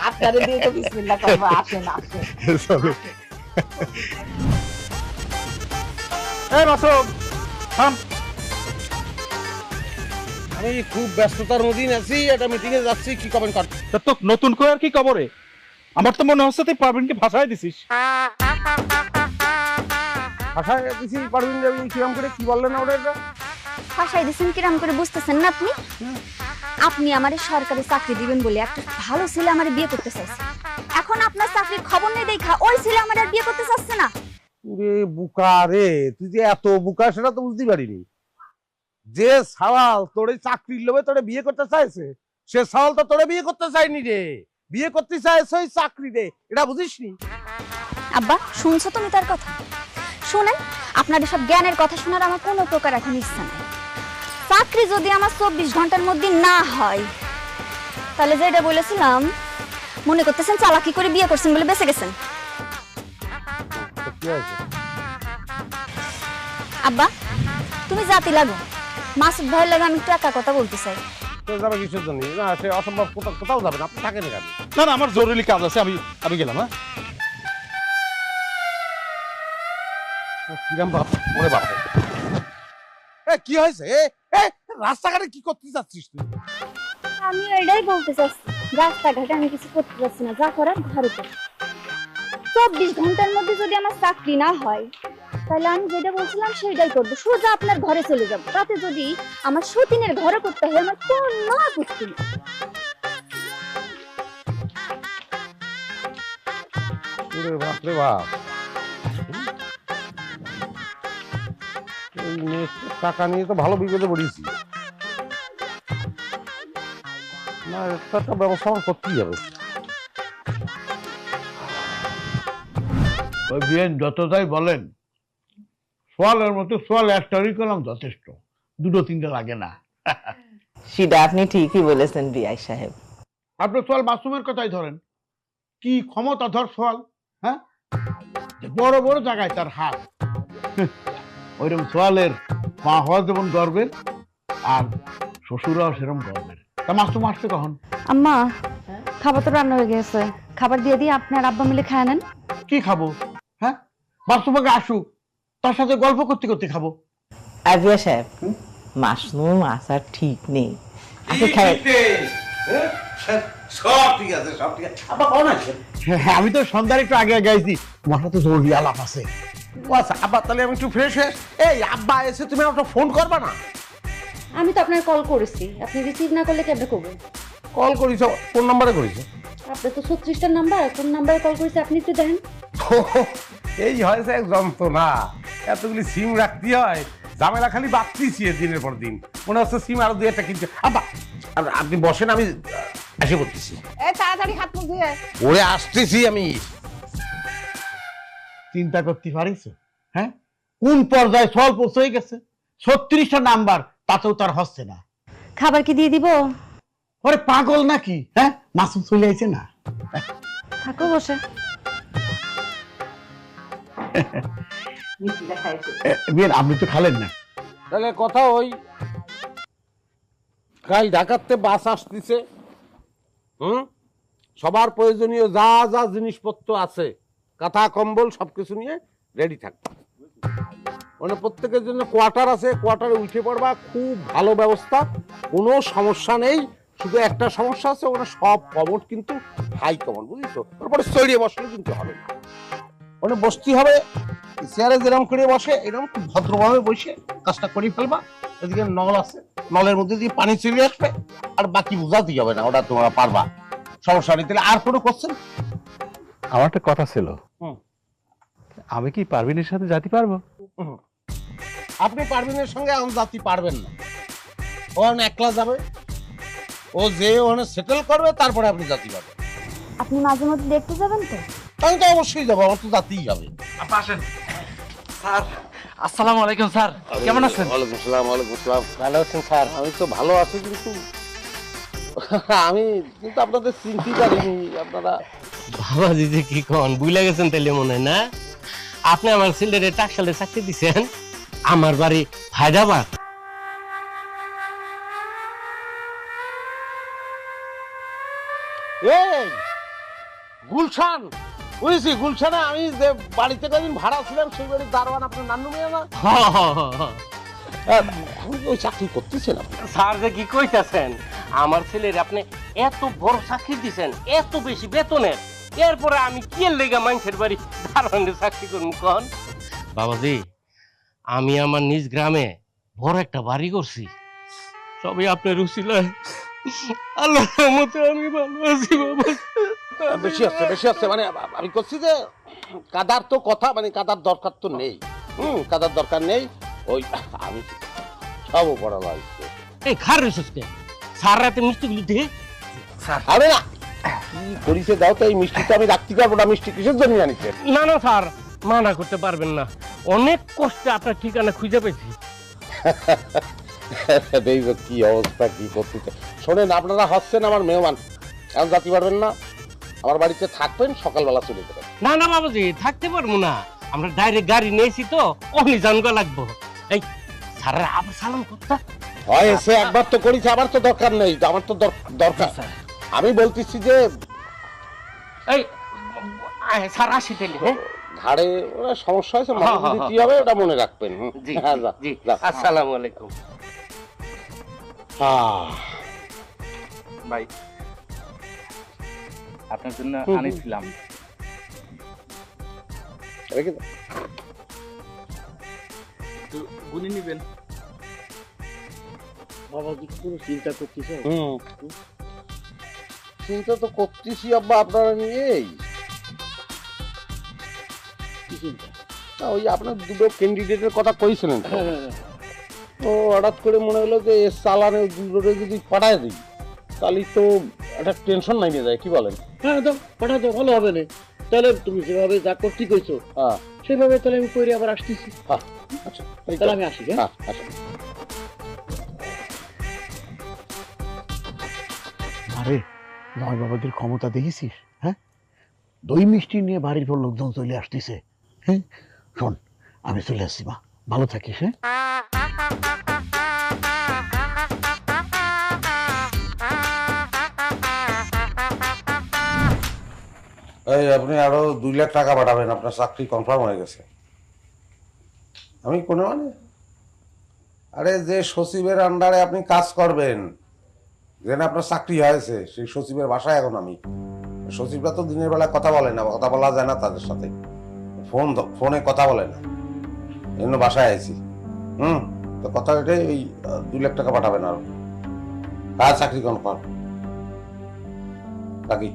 আপনারে দিয়ে তো বিসমিল্লাহ করব। আসেন আসেন। চলো। এই মাসুম, থাম। আমি খুব ব্যস্ততার মধ্যে আছি, একটা মিটিং এ যাচ্ছি, কি কমেন্ট কর? তা তো নতুন করে আর কি খবরে? আমার তো মনে হচ্ছে তুই পারভিনকে ভাষায় দিছিস। ভাষায় দিছি পারবিন যাবি কিরম করে, কি বললেন ওটা? ভাষায় দিচ্ছেন কিরম করে, বুঝতেছেন না আপনি? আপনি আমারে সরকারি চাকরি দিবেন বলে একটা ভালো ছেলে আমারে বিয়ে করতে চাইছে। এখন আপনার চাকরির খবর নেই দেখা ওই ছেলে আমারে আর বিয়ে করতে চাচ্ছে না। রে বুকা রে, তুই যে এত বুকা সেটা তো বুঝতে পারিনি। যে সাওয়াল তোরে চাকরির লোভে তোরে বিয়ে করতে চাইছে, সে সাওয়াল তো তোরে বিয়ে করতে চায়নি রে, বিয়ে করতে চাইছে ওই চাকরি রে, এটা বুঝিসনি? আব্বা শুনছো তুমি তার কথা? শুনেন, আপনার সব জ্ঞানের কথা শোনার আমার কোনো প্রকার এখন ইচ্ছা নেই। চাকরি যদি আমার 24 ঘন্টার মধ্যে না হয়, তাহলে যেটা বলেছিলাম মনে করতেছেন চালাকি করে বিয়ে করছেন বলে বেঁচে গেছেন। আব্বা তুমি জাতি লাগো, মাসুদ ভাইয়ের লাগে আমি একটু একা কথা বলতে চাই। তো যাবে কিসের জন্য? না সে অসম্ভব, কোথাও যাবে না, আপনি থাকেন এখানে। না না, আমার জরুরি কাজ আছে, আমি গেলাম। হ্যাঁ, কিরাম বাপ, ওরে বাপ, কি হয়েছে? রাস্তাঘাটে কি করতে যাচ্ছিস তুই? আমি এটাই বলতে চাচ্ছি, রাস্তাঘাটে আমি কিছু করতে পারছি না, যা করার ঘরে করছি। 24 ঘন্টার মধ্যে যদি আমার চাকরি না হয়, তাহলে আমি যেটা বলছিলাম সেটাই করবো, সোজা আপনার ঘরে চলে যাবো। তাতে যদি আমার সতীনের ঘরে করতে হয়, আমার কোনো আপত্তি নেই। ওরে বাপ রে বাপ, এই মেয়েটার টাকা নিয়ে তো ভালো বিপদে পড়েছি। না, একটা ব্যবস্থা আমার করতেই হবে। ওই বিয়েন যত যাই বলেন, সোয়ালের মতো সোয়াল একটারই করলাম যথেষ্ট, দুটো তিনটে লাগে না। সেটা আপনি ঠিকই বলেছেন বিআই সাহেব। আপনি সোয়াল মাসুমের কথাই ধরেন, কি ক্ষমতাধর সোয়াল, হ্যাঁ, যে বড় বড় জায়গায় তার হাত। ওইরকম সোয়ালের মা হওয়া যেমন গর্বের, আর শ্বশুরাও সেরকম গর্বের। তা মাসুম আসছে কখন? আম্মা, খাবার তো রান্না হয়ে গেছে, খাবার দিয়ে দিয়ে আপনি আর আব্বা মিলে খায় নেন। কি খাবো? হ্যাঁ, মাসুমাকে আসুক, তার সাথে গল্প করতে করতে খাবো। আর বিআই সাহেব, মাসুম আসার ঠিক নেই। আগে খাই। সব ঠিক আছে, সব ঠিক আছে। আব্বা কখন আসছেন? হ্যাঁ, আমি তো সন্ধ্যার একটু আগে গাইছি, তোমার সাথে জরুরি আলাপ আছে। ও আচ্ছা, আব্বা তাহলে আমি একটু ফ্রেশ হয়ে, এই আব্বা এসে তুমি একটা ফোন করবা না? আমি তো আপনার কল করেছি, আপনি রিসিভ না করলে কেমনে করবেন? কল করিস, কোন নাম্বারে করিস? আপনার তো 36টা নাম্বার, কোন নাম্বারে কল করেছে আপনি একটু দেখেন। এই হয়েছে এক যন্ত্রণা, এতগুলি সিম রাখতে হয়, ঝামেলা খালি বাড়তিছি দিনের পর দিন। মনে হচ্ছে সিম আরো 2-1টা কিনছে। আব্বা আপনি বসেন, আমি এসে করতেছি। এই তাড়াতাড়ি হাত মুখ ধুয়ে। ওরে আসতেছি আমি। চিন্তা করতে পারিস? হ্যাঁ, কোন পর্যায়ে সোয়াল পৌঁছে গেছে? 36টা নাম্বার, তাতেও তার হচ্ছে না। খাবার কি দিয়ে দিব? ওরে পাগল নাকি? হ্যাঁ, মাসুম চলে আইছে না? থাকো বসে। বিয়ের আপনি তো খালেন না। তাহলে কথা ওই, কাল ঢাকাতে বাস আসতেছে, সবার প্রয়োজনীয় যা যা জিনিসপত্র আছে, কাঁথা কম্বল সবকিছু নিয়ে রেডি থাকবে। মানে প্রত্যেকের জন্য কোয়ার্টার আছে, কোয়ার্টারে উঠে পড়বা, খুব ভালো ব্যবস্থা, কোনো সমস্যা নেই। শুধু একটা সমস্যা আছে, ওখানে সব কমোড কিন্তু হাই কমোড, বুঝেছো? তারপরে চড়িয়ে বসলে কিন্তু হবে না, ওখানে বসতে হবে চেয়ারে যেরকম করে বসে, এরকম খুব ভদ্রভাবে বসে কাজটা করে ফেলবা। এদিকে নল আছে, নলের মধ্যে দিয়ে পানি চলে আসবে, আর বাকি বোঝাতেই হবে না, ওটা তোমরা পারবা, সমস্যা নেই। তাহলে আর কোনো কোশ্চেন? আমার একটা কথা ছিল, আমি কি পারভিনের সাথে যেতে পারবো? আপনি পারভিনের সঙ্গে এখন জাতি পারবেন না, ও একলা যাবে, ও যে ওখানে সেটেল করবে, তারপরে আপনি জাতি পাবেন। আপনি মাঝে মধ্যে দেখতে যাবেন তো? আমি তো অবশ্যই যাবো, আমার তো জাতিই যাবে। আসেন স্যার। আসসালামু আলাইকুম স্যার, কেমন আছেন? ওয়ালাইকুম আসসালাম। ওয়ালাইকুম আসসালাম। ভালো আছেন স্যার? আমি তো ভালো আছি, কিন্তু আমি কিন্তু আপনাদের চিনতে পারিনি। আপনারা বাবাজি যে কি কন, ভুলে গেছেন তাইলে মনে হয় না? আপনি আমার ছেলেরে টাকশালে চাকরি দিছেন, আমার বাড়ি হায়দ্রাবাদ। এই গুলশান, বুঝেছি, গুলশানে আমি যে বাড়িতে কদিন ভাড়া ছিলাম, সেই বাড়ির দারোয়ান আপনার নান্নু মেয়ে না? ওই চাকরি করতেছেন আপনি? স্যার যে কি কইতাছেন, আমার ছেলের আপনি এত বড় চাকরি দিছেন, এত বেশি বেতনের, এরপরে আমি কি লেগা মানুষের বাড়ি দারোয়ানের চাকরি করুন কন? বাবাজি, আমি আমার নিজ গ্রামে বড় একটা বাড়ি করছি, সবই আপনার উসিলায়। আল্লাহর রহমতে আমি ভালো আছি বাবা। বেশি আছে, বেশি আছে, মানে আমি করছি যে কাদার তো কথা, মানে কাদার দরকার তো নেই। কাদার দরকার নেই, ওই আমি সব পড়া লাগছে। এই খার রেসকে স্যার রাতে মিষ্টিগুলো দিয়ে আরে না, কি করিছে দাও তো, এই মিষ্টিটা আমি রাখতে পারবো না। মিষ্টি কিসের জন্য আনিছেন? না না স্যার, মানা করতে পারবেন না, অনেক কষ্টে আপনার ঠিকানা খুঁজে পেয়েছি। দেখবে কি অবস্থা, কি করতেছে। শোনেন, আপনারা হচ্ছেন আমার মেহমান, এখন যাতে পারবেন না, আমার বাড়িতে থাকবেন, সকালবেলা চলে যাবেন। না না বাবাজি, থাকতে পারবো না, আমরা ডাইরেক্ট গাড়ি নিয়েছি তো, অনি জানগা লাগবো। এই স্যারের আবার সালাম করতে হয়েছে, একবার তো করেছে, আবার তো দরকার নেই, আমার তো দরকার। আমি বলতেছি যে এই স্যার আসি তাইলে। হ্যাঁ, ঘাড়ে ওরা সমস্যা হয়েছে, মাথা দিতে হবে, ওটা মনে রাখবেন। জি জি, আসসালামু আলাইকুম। ভাই, আপনার জন্য আনিছিলাম। গুনি নিবেন। বাবাজি কোনো চিন্তা করতেছে? চিন্তা তো করতেছি আব্বা, আপনারা নিয়েই। কি চিন্তা? ওই আপনার দুটো ক্যান্ডিডেটের কথা কইছিলেন, তো হঠাৎ করে মনে হলো যে চালানে দুটোরে যদি পাঠায় দিই, তাহলে তো একটা টেনশন নামিয়ে যায়, কি বলেন? হ্যাঁ, তো পাঠাতে ভালো হবে না। তাহলে তুমি যেভাবে যা করতে কইছো সেভাবে তাহলে আমি কইরে আবার আসতেছি। আচ্ছা তাহলে আমি আসি। হ্যাঁ আচ্ছা। আরে নয় বাবাদের ক্ষমতা দেখেছিস? হ্যাঁ, দই মিষ্টি নিয়ে বাড়ির পর লোকজন চলে আসতেছে। হ্যাঁ শোন, আমি চলে আসছি মা, ভালো থাকিস। হ্যাঁ এই আপনি আরো 2 লাখ টাকা পাঠাবেন, আপনার চাকরি কনফার্ম হয়ে গেছে। আমি কোনো মানে আরে যে সচিবের আন্ডারে আপনি কাজ করবেন, যেন আপনার চাকরি হয়েছে, সেই সচিবের বাসায় এখন আমি। সচিবরা তো দিনের বেলা কথা বলে না, কথা বলা যায় না তাদের সাথে, ফোনে কথা বলে না, এই জন্য বাসায় আইছি। তো কথা এটাই, ওই 2 লাখ টাকা পাঠাবেন আরো, কার চাকরি কনফার্ম। বাকি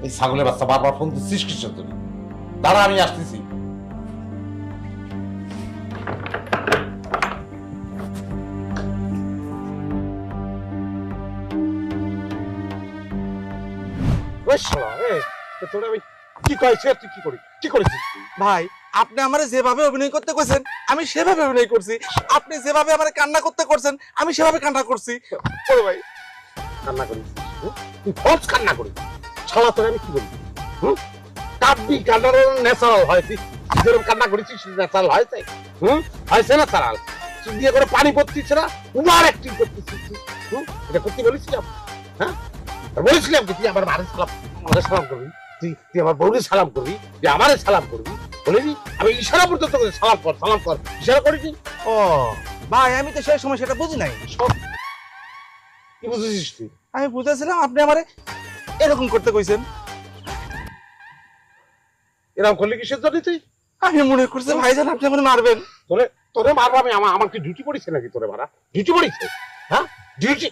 এই ছাগলের বাচ্চা বারবার ফোন দিচ্ছিস কিসের জন্য? দাঁড়া, আমি আসতেছি। ভাই আপনি আমারে যেভাবে অভিনয় করতে কইছেন আমি সেভাবে অভিনয় করছি, আপনি যেভাবে আমারে কান্না করতে করছেন আমি সেভাবে কান্না করছি। ওরে ভাই কান্না করিস? তুই ফোর্স কান্না করিস? শালা তোর আমি কি বলি? কাব্যি কান্নার ন্যাচারাল হয়, তুই যেরকম কান্না করেছিস ন্যাচারাল হয়েছে? হয়েছে ন্যাচারাল? চুপ দিয়ে করে পানি পড়তিস না, উমার অ্যাক্টিং করতেছিস। এটা করতে বলেছিলাম? হ্যাঁ বলেছিলাম কি তুই আমার বাড়ির সালাম করবি, তুই আমার বউরে সালাম করবি, তুই আমারে সালাম করবি, বলিনি? আমি ইশারা পর্যন্ত করে সালাম কর ইশারা করিনি? ও ভাই আমি তো সেই সময় সেটা বুঝি নাই। কি বুঝেছিস তুই? আমি বুঝেছিলাম আপনি আমারে এরকম করতে কইছেন। এরকম করলে কিসের জন্য তুই? আমি মনে করছি ভাইজান আপনি আমারে মারবেন। তোরে মারবো আমি? আমার কি ডিউটি পড়েছে নাকি তোরে মারা? ডিউটি পড়েছে? হ্যাঁ ডিউটি?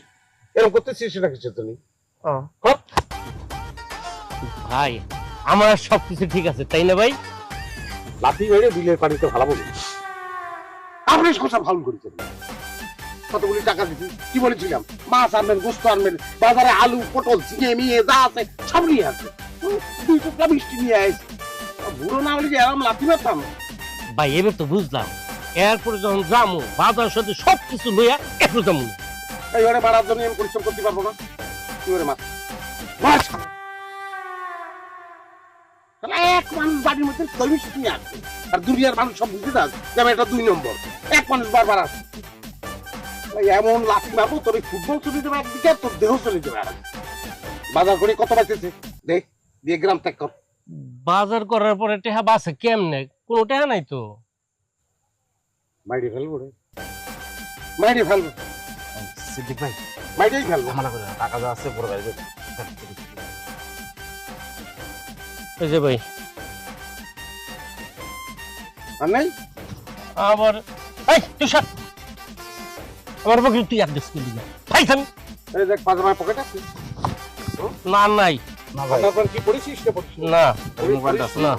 এরকম করতেছিস সেটা কিসের জন্য? ভাই আমার সবকিছু ঠিক আছে তাই না ভাই? লাঠি মেরে বিলের পানিতে ভালো বলি আপনি সংসার ভালো করেছেন। কতগুলি টাকা দিচ্ছি, কি বলেছিলাম? মাছ আনবেন, গোস্ত আনবেন, বাজারে আলু পটল ঝিঙে মিয়ে যা আছে সব নিয়ে আসবে। 2 টুকরা মিষ্টি নিয়ে আসছি। বুড়ো না হলে যে এরকম লাঠি মারতাম? ভাই এবার তো বুঝলাম, এরপরে যখন যামু বাজার সাথে সবকিছু লইয়া একটু যামু। এইবারে মারার জন্য আমি পরিশ্রম করতে পারবো না। কি করে মাছ মাছ এক মানুষ বাড়ির মধ্যে 2 মিষ্টি নিয়ে আসবে, আর দুনিয়ার মানুষ সব বুঝে যাচ্ছে যে আমি এটা 2 নম্বর। এক মানুষ বারবার আসবে, এমন লাঠি মারবো তোর ফুটবল চলে যাবে একদিকে, তোর দেহ চলে যাবে আর। বাজার করে কত বাঁচেছে দেখ, দিয়ে গ্রাম ত্যাগ কর। বাজার করার পরে টেহা বাসে কেমনে? কোনো টেহা নাই তো। মাইরে ফেলবো রে, মাইরে ফেলবো। সিদ্দিক ভাই মাইরেই ফেলবো। আমার করে টাকা যা আছে বড় ভাই এই যে ভাই আর নাই আবার এই তুষার আমার বগি তুই অ্যাড্রেস করে দিবি ভাই। আমি এই দেখ পাজামার পকেট আছে না নাই না ভাই। আপনার কি পড়েছিস না পড়ছিস? না মোবাইলটা না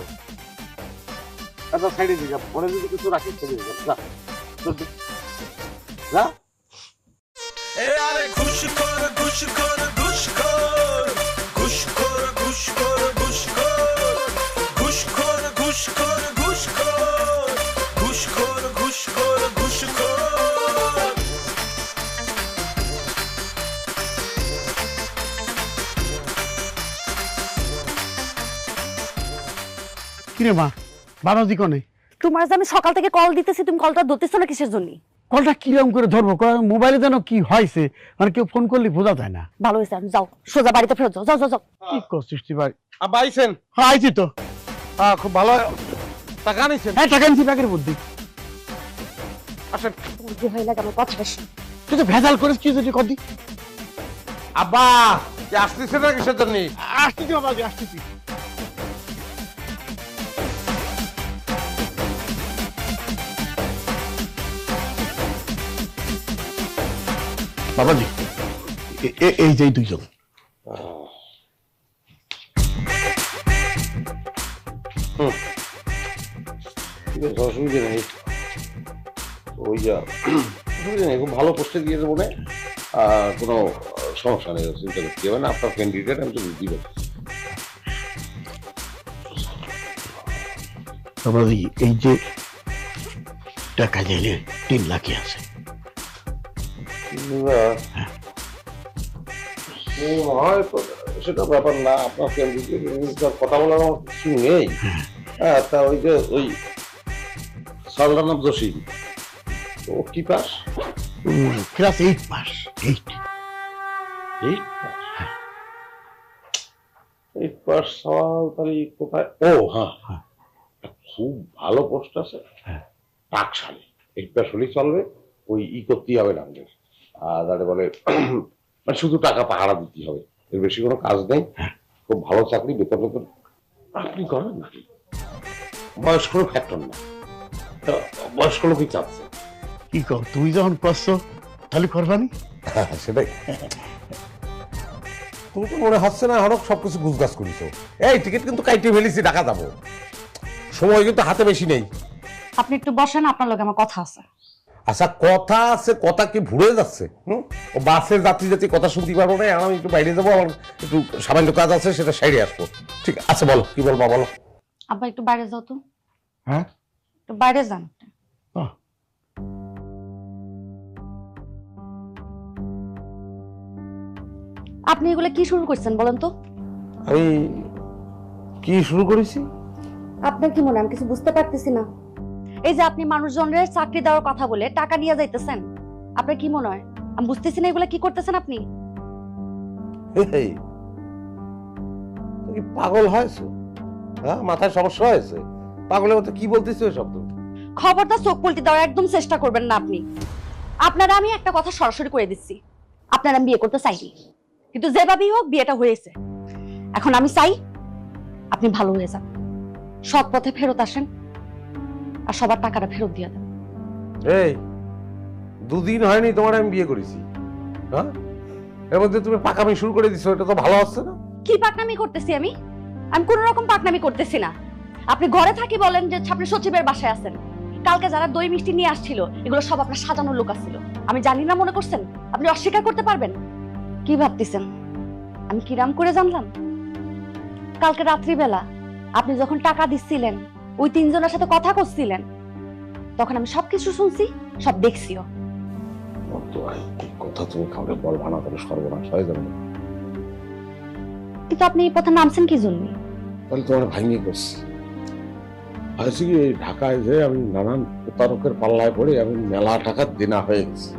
আচ্ছা সাইডে দিগা, পরে যদি কিছু রাখিস চলে যা। যা এ আরে ঘুষখোর ঘুষখোর ঘুষখোর ঘুষখোর ঘুষখোর ঘুষখোর ঘুষখোর ঘুষখোর ঘুষখোর ঘুষখোর ঘুষখোর ঘুষখোর। কিরে মা, বাবাজি কনে? তোমার যে আমি সকাল থেকে কল দিতেছি, তুমি কলটা ধরতেছো না কিসের জন্য? কলটা কিরকম করে ধরবো? মোবাইলে যেন কি হয়েছে, মানে কেউ ফোন করলে বোঝা যায় না। ভালো হয়েছে, আমি যাও সোজা বাড়িতে ফেরত যাও। যাও যাও যাও। কি করছিস তুই ভাই? আব্বা আইছেন? হ্যাঁ আইছি তো। খুব ভালো। টাকা নিছেন? হ্যাঁ টাকা নিছি, ব্যাগের মধ্যে। আসেন। বুদ্ধি হয়ে লাগে আমার কথাটা শুনে। তুই তো ভেজাল করিস কি যদি কদি? আব্বা কি আসতেছে না কিসের জন্য? আসতেছি বাবাজি, আসতেছি। বাবাজি এই যে 2 জন। অসুবিধা নেই, ওই যা অসুবিধা নেই, খুব ভালো পোস্টে দিয়ে দেবো না, কোনো সমস্যা নেই, চিন্তা করতে হবে না। আপনার ক্যান্ডিডেট আমি তো বুঝতে পারছি। বাবাজি এই যে টাকা দিলে 3 লাখই আছে। সেটা ব্যাপার না, আপনার ক্যান্ডিডেট কথা বলার আমার কিছু নেই। হ্যাঁ, তা ওই যে ওই সালদান জসিম, ও কি পাস? Class 8 pass. 8 পাস সওয়াল তাহলে কোথায়? ও হ্যাঁ, খুব ভালো পোস্ট আছে টাকশালে। 8 পাস হলেই চলবে, ওই করতেই হবে না আমাদের। আর বলে মানে শুধু টাকা পাহারা দিতে হবে, এর বেশি কোনো কাজ নেই। খুব ভালো চাকরি, বেতন বেতন আপনি করবেন নাকি? বয়স্ক ফ্যাক্টর না, বয়স্ক লোকই চাচ্ছে। কি কর, তুমি যখন করছো তাহলে করবানি? সেটাই। তুমি তো মনে হচ্ছে না হরক সবকিছু গুজগাছ করিছো। এই টিকিট কিন্তু কাইটে ফেলেছি, ঢাকা যাবো, সময় কিন্তু হাতে বেশি নেই। আপনি একটু বসেন, আপনার লগে আমার কথা আছে। আচ্ছা কথা আছে, কথা কি ভুলে যাচ্ছে? ও বাসের যাত্রী যাত্রী কথা শুনতে পারবো না, আমি একটু বাইরে যাবো, আমার একটু সামান্য কাজ আছে, সেটা সাইডে আসবো। ঠিক আছে, বলো কি বলবো বলো। আব্বা একটু বাইরে যাও তো। হ্যাঁ, একটু বাইরে যান। আপনি এগুলো কি শুরু করছেন বলেন তো? আমি কি শুরু করেছি? আপনার কি মনে হয় আমি কিছু বুঝতে পারতেছি না? এই যে আপনি মানুষজনের চাকরি দেওয়ার কথা বলে টাকা নিয়ে যাইতেছেন, আপনার কি মনে হয় আমি বুঝতেছি না এগুলো কি করতেছেন আপনি? এই তুমি পাগল হয়েছো? হ্যাঁ, মাথায় সমস্যা হয়েছে? পাগলের মতো কি বলতেছো এসব? তুমি খবরদার চোখ পল্টি দেওয়ার একদম চেষ্টা করবেন না আপনি। আপনারা আমি একটা কথা সরাসরি করে দিচ্ছি, আপনারা বিয়ে করতে চাইনি, কিন্তু যেভাবেই হোক বিয়েটা হয়েছে। এখন আমি চাই আপনি ভালো হয়ে যান, সৎ পথে ফেরত আসেন, আর সবার টাকাটা ফেরত দিয়ে দেন। এই 2 দিন হয়নি তোমার আমি বিয়ে করেছি, হ্যাঁ, এর মধ্যে তুমি পাকামি শুরু করে দিছো, এটা তো ভালো হচ্ছে না। কি পাকনামি করতেছি আমি? আমি কোন রকম পাকনামি করতেছি না। আপনি ঘরে থাকি বলেন যে আপনি সচিবের বাসায় আছেন, কালকে যারা দই মিষ্টি নিয়ে আসছিল এগুলো সব আপনার সাজানো লোক আসছিল, আমি জানি না মনে করছেন? আপনি অস্বীকার করতে পারবেন? কি ভাবতেছেন আমি কিরাম করে জানলাম? কালকে রাত্রিবেলা আপনি যখন টাকা দিচ্ছিলেন, ওই 3 জনের সাথে কথা করছিলেন, তখন আমি সবকিছু শুনছি, সব দেখছিও। কথা তুমি খাওয়ারে বল ভানা করে সর্বনাশ হয়ে যাবে। কিন্তু আপনি এই পথে নামছেন কি জন্য? তাহলে তোমার ভাঙিয়ে করছি হয়েছে কি, ঢাকায় যে আমি নানান প্রতারকের পাল্লায় পড়ে আমি মেলা টাকা দেনা হয়ে গেছি।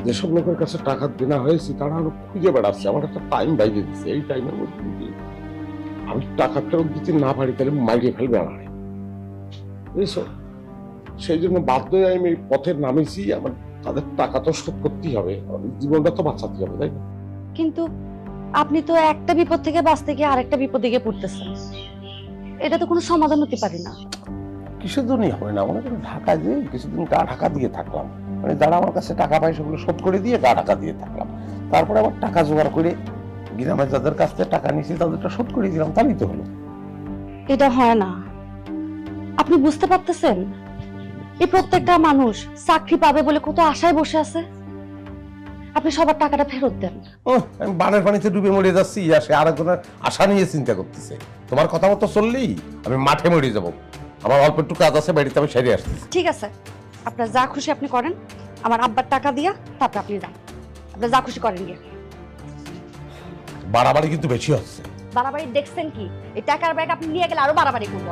যেসব লোকের কাছে টাকা দেনা হয়েছে তারা আরো খুঁজে বেড়াচ্ছে, আমার একটা টাইম বাইরে দিচ্ছে। এই টাইমের মধ্যে আমি টাকা ফেরত দিতে না পারি তাহলে মাইরে ফেলবে আমারে, বুঝছো? সেই জন্য বাধ্য হয়ে আমি এই পথে নামেছি। আমার তাদের টাকা তো শোধ করতেই হবে, জীবনটা তো বাঁচাতে হবে, তাই না? কিন্তু আপনি তো একটা বিপদ থেকে বাঁচতে গিয়ে আরেকটা বিপদ দিকে পড়তেছেন, এটা তো কোনো সমাধান হতে পারে না। কিসের জন্যই হবে না, মনে করি ঢাকায় যে কিছুদিন গা ঢাকা দিয়ে থাকলাম, মানে যারা আমার কাছে টাকা পায় সেগুলো শোধ করে দিয়ে গা ঢাকা দিয়ে থাকলাম, তারপরে আবার টাকা জোগাড় করে গ্রামে যাদের কাছ থেকে টাকা নিয়েছি তাদেরটা শোধ করে দিলাম, তাহলেই তো হলো। এটা হয় না, আপনি বুঝতে পারতেছেন? এই প্রত্যেকটা মানুষ চাকরি পাবে বলে কত আশায় বসে আছে, আপনি সবার টাকাটা ফেরত দেন। আমি বানের পানিতে ডুবে মরে যাচ্ছি, সে আরেকজনের আশা নিয়ে চিন্তা করতেছে। তোমার কথা মতো চললেই আমি মাঠে মরে যাব, আমার অল্প একটু কাজ আছে, বাড়িতে আমি সেরে আসছি। ঠিক আছে, আপনার যা খুশি আপনি করেন, আমার আব্বার টাকা দিয়া তারপর আপনি যান, আপনার যা খুশি করেন গিয়ে। বাড়াবাড়ি কিন্তু বেশি হচ্ছে। বাড়াবাড়ি দেখছেন কি? এই টাকার ব্যাগ আপনি নিয়ে গেলে আরো বাড়াবাড়ি করবো।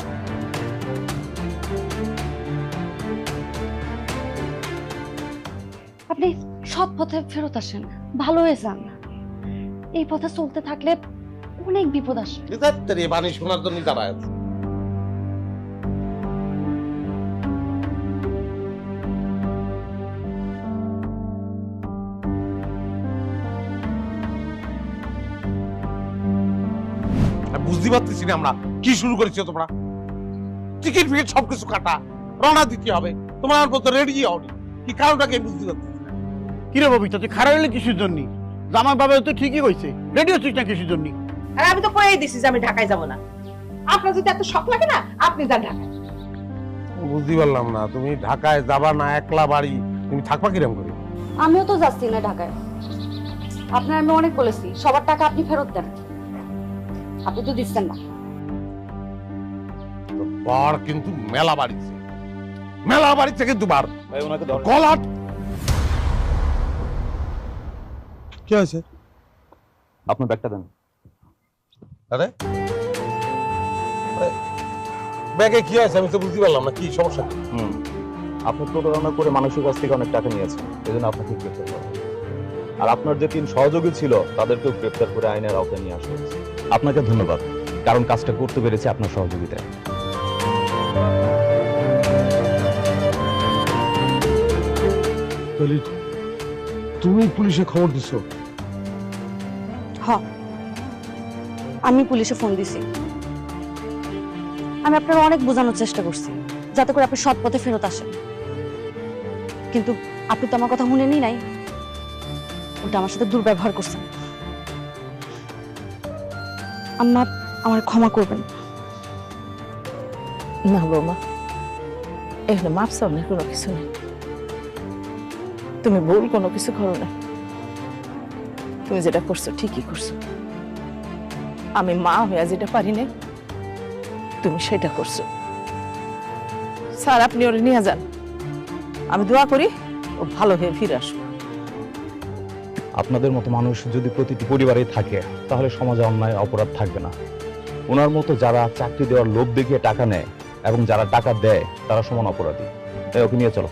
আপনি সৎ পথে ফেরত আসেন, ভালো হয়ে যান। এই পথে চলতে থাকলে অনেক বিপদ আসে। বাণী শোনার জন্য দাঁড়ায় আছে। বুঝতে পারতেছি না আমরা কি শুরু করেছি। তোমরা টিকিট ফিকিট সবকিছু কাটা, রওনা দিতে হবে, তোমার আমার পথে রেডি হওনি, কি কারণটাকে বুঝতে পারতেছি না। কিরে ববিতা, তুই খারাপ হলে কিসের জন্য? জামাই বাবা তো ঠিকই কইছে, রেডি হচ্ছিস না কিসের জন্য? আর আমি তো কয়েই দিছি যে আমি ঢাকায় যাব না। আপনার যদি এত শখ লাগে না, আপনি যান ঢাকায়। বুঝতে পারলাম না, তুমি ঢাকায় যাবা না, একলা বাড়ি, তুমি থাকবা কিরম করে? আমিও তো যাচ্ছি না ঢাকায়। আপনার আমি অনেক বলেছি সবার টাকা আপনি ফেরত দেন, আপনি তো দিচ্ছেন না। বার কিন্তু মেলা বাড়িছে, মেলা বাড়িছে কিন্তু বার ভাই ওনাকে গলাট। কি হয়েছে? আপনার ব্যাগটা দেন। আরে ব্যাগে কি আছে আমি তো বুঝতে পারলাম না, কি সমস্যা? আপনি প্রতারণা করে মানুষের কাছ থেকে অনেক টাকা নিয়েছেন, এজন্য আপনাকে গ্রেফতার করা হয়েছে। আর আপনার যে 3 সহযোগী ছিল তাদেরকেও গ্রেফতার করে আইনের আওতায় নিয়ে আসা হয়েছে। আপনাকে ধন্যবাদ, কারণ কাজটা করতে পেরেছে আপনার সহযোগিতায়। তুমি পুলিশে খবর দিছো? হ্যাঁ, আমি পুলিশে ফোন দিছি। আমি আপনার অনেক বোঝানোর চেষ্টা করছি যাতে করে আপনি সৎ পথে ফেরত আসেন, কিন্তু আপনি তো আমার কথা শুনেনই নাই, ওটা আমার সাথে দুর্ব্যবহার করছেন। আম্মা আমার ক্ষমা করবেন। না বৌমা, এখানে মাপ চাওয়ার কোনো কিছু নেই। তুমি ভুল কোনো কিছু করো না, তুমি যেটা করছো ঠিকই করছো। আমি মা হয়ে যেটা পারি না তুমি সেটা করছো। স্যার আপনি ওরে নিয়ে যান, আমি দোয়া করি ও ভালো হয়ে ফিরে আসবো। আপনাদের মতো মানুষ যদি প্রতিটি পরিবারেই থাকে তাহলে সমাজে অন্যায় অপরাধ থাকবে না। ওনার মতো যারা চাকরি দেওয়ার লোভ দেখিয়ে টাকা নেয় এবং যারা টাকা দেয় তারা সমান অপরাধী। তাই ওকে নিয়ে চলো।